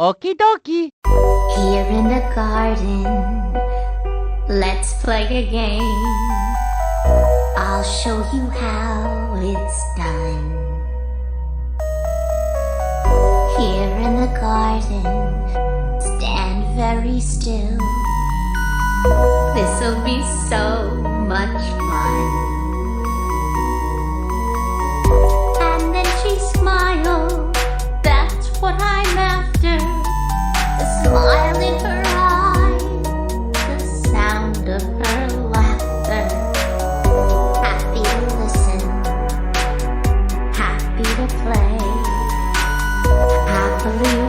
Okie dokie. Here in the garden, let's play a game. I'll show you how it's done. Here in the garden, stand very still. This'll be so much fun. And then she smiled, that's what I'm after. The smile in her eye, the sound of her laughter. Happy to listen, happy to play, happily